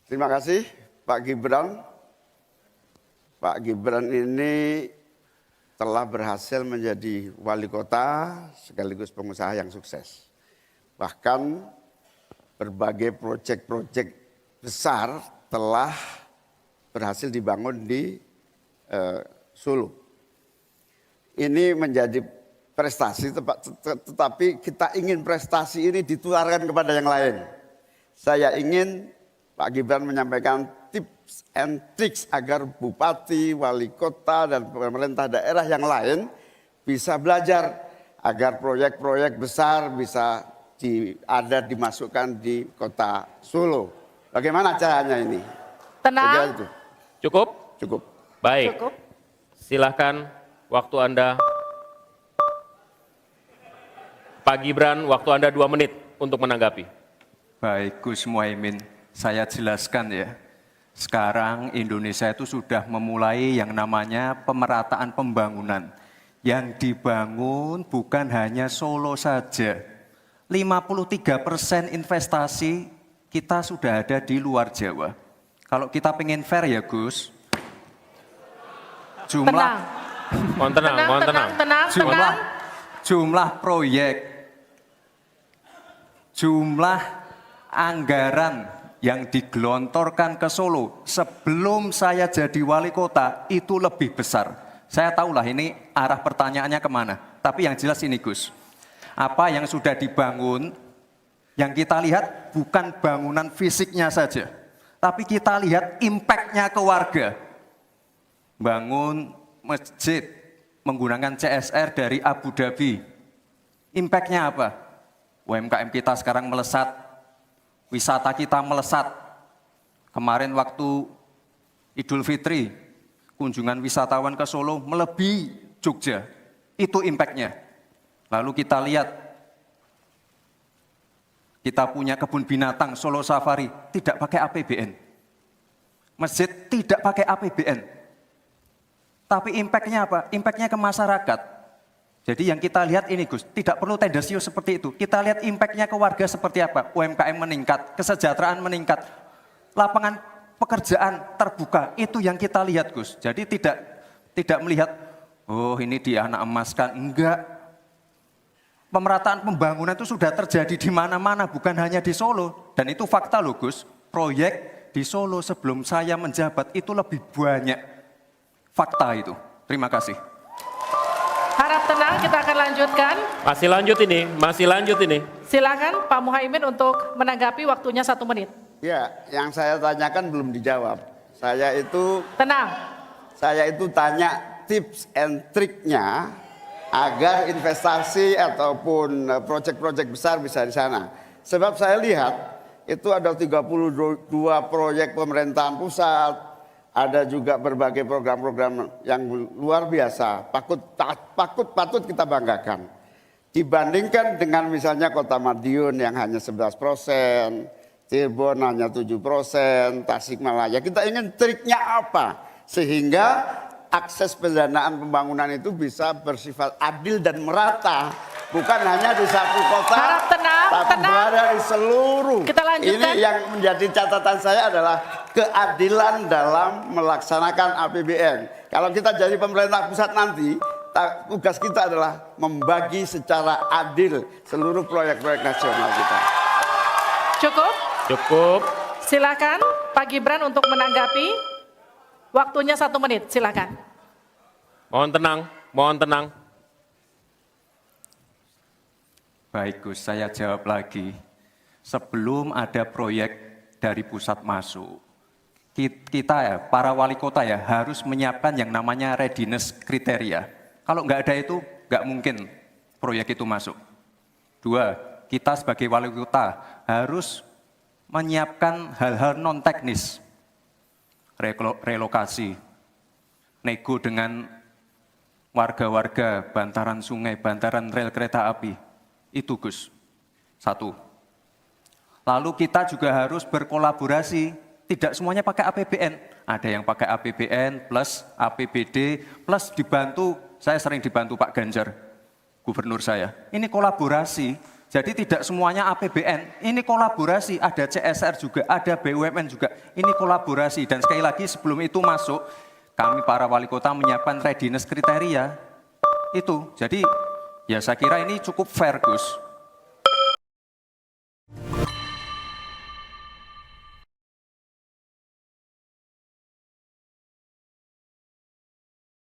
Terima kasih Pak Gibran. Pak Gibran ini telah berhasil menjadi wali kota sekaligus pengusaha yang sukses. Bahkan berbagai proyek-proyek besar telah berhasil dibangun di Solo. Ini menjadi prestasi, tetapi kita ingin prestasi ini ditularkan kepada yang lain. Saya ingin Pak Gibran menyampaikan tips and tricks agar bupati, wali kota, dan pemerintah daerah yang lain bisa belajar agar proyek-proyek besar bisa dimasukkan di kota Solo. Bagaimana caranya ini? Tenang. Cukup? Cukup. Baik. Cukup. Silahkan waktu Anda. Pak Gibran, waktu Anda 2 menit untuk menanggapi. Baik, Gus Muhaimin, saya jelaskan ya. Sekarang Indonesia itu sudah memulai yang namanya pemerataan pembangunan. Yang dibangun bukan hanya Solo saja. 53% investasi kita sudah ada di luar Jawa. Kalau kita pengen fair ya Gus, jumlah proyek, jumlah anggaran yang digelontorkan ke Solo sebelum saya jadi wali kota itu lebih besar. Saya tahulah ini arah pertanyaannya kemana. Tapi yang jelas ini Gus, apa yang sudah dibangun, yang kita lihat bukan bangunan fisiknya saja. Tapi kita lihat impact-nya ke warga. Bangun masjid menggunakan CSR dari Abu Dhabi. Impact-nya apa? UMKM kita sekarang melesat, wisata kita melesat. Kemarin waktu Idul Fitri, kunjungan wisatawan ke Solo melebihi Jogja. Itu impact-nya. Lalu kita lihat, kita punya kebun binatang Solo Safari, tidak pakai APBN. Masjid tidak pakai APBN. Tapi impact-nya apa? Impact-nya ke masyarakat. Jadi yang kita lihat ini Gus, tidak perlu tendensius seperti itu. Kita lihat impact-nya ke warga seperti apa. UMKM meningkat, kesejahteraan meningkat, lapangan pekerjaan terbuka. Itu yang kita lihat Gus. Jadi tidak melihat, oh ini dia anak emas kan. Enggak. Pemerataan pembangunan itu sudah terjadi di mana-mana, bukan hanya di Solo. Dan itu fakta loh Gus, proyek di Solo sebelum saya menjabat itu lebih banyak. Fakta itu. Terima kasih. Harap tenang, kita akan lanjutkan. Masih lanjut ini. Silakan Pak Muhaimin untuk menanggapi, waktunya 1 menit. Ya, yang saya tanyakan belum dijawab. Saya itu tanya tips and triknya agar investasi ataupun proyek-proyek besar bisa di sana. Sebab saya lihat itu ada 32 proyek pemerintahan pusat, ada juga berbagai program-program yang luar biasa, patut kita banggakan. Dibandingkan dengan misalnya Kota Madiun yang hanya 11%, Cirebon hanya 7%, Tasikmalaya. Kita ingin triknya apa? Sehingga akses pendanaan pembangunan itu bisa bersifat adil dan merata. Bukan hanya di satu kota, tapi berada di seluruh. Kita lanjutkan. Ini yang menjadi catatan saya adalah keadilan dalam melaksanakan APBN. Kalau kita jadi pemerintah pusat nanti, tugas kita adalah membagi secara adil seluruh proyek-proyek nasional kita. Cukup. Silakan Pak Gibran untuk menanggapi. Waktunya 1 menit, silakan. Mohon tenang. Baik Gus, saya jawab lagi. Sebelum ada proyek dari pusat masuk, kita ya, para wali kota ya harus menyiapkan yang namanya readiness kriteria. Kalau nggak ada itu, nggak mungkin proyek itu masuk. 2, kita sebagai wali kota harus menyiapkan hal-hal non-teknis. Relokasi, nego dengan warga-warga, bantaran sungai, bantaran rel kereta api. Itu Gus, 1. Lalu kita juga harus berkolaborasi, tidak semuanya pakai APBN. Ada yang pakai APBN plus APBD plus dibantu, saya sering dibantu Pak Ganjar, gubernur saya. Ini kolaborasi, Jadi tidak semuanya APBN, ini kolaborasi, ada CSR juga, ada BUMN juga, ini kolaborasi. Dan sekali lagi sebelum itu masuk, kami para wali kota menyiapkan readiness kriteria, itu. Jadi ya saya kira ini cukup fair, Gus.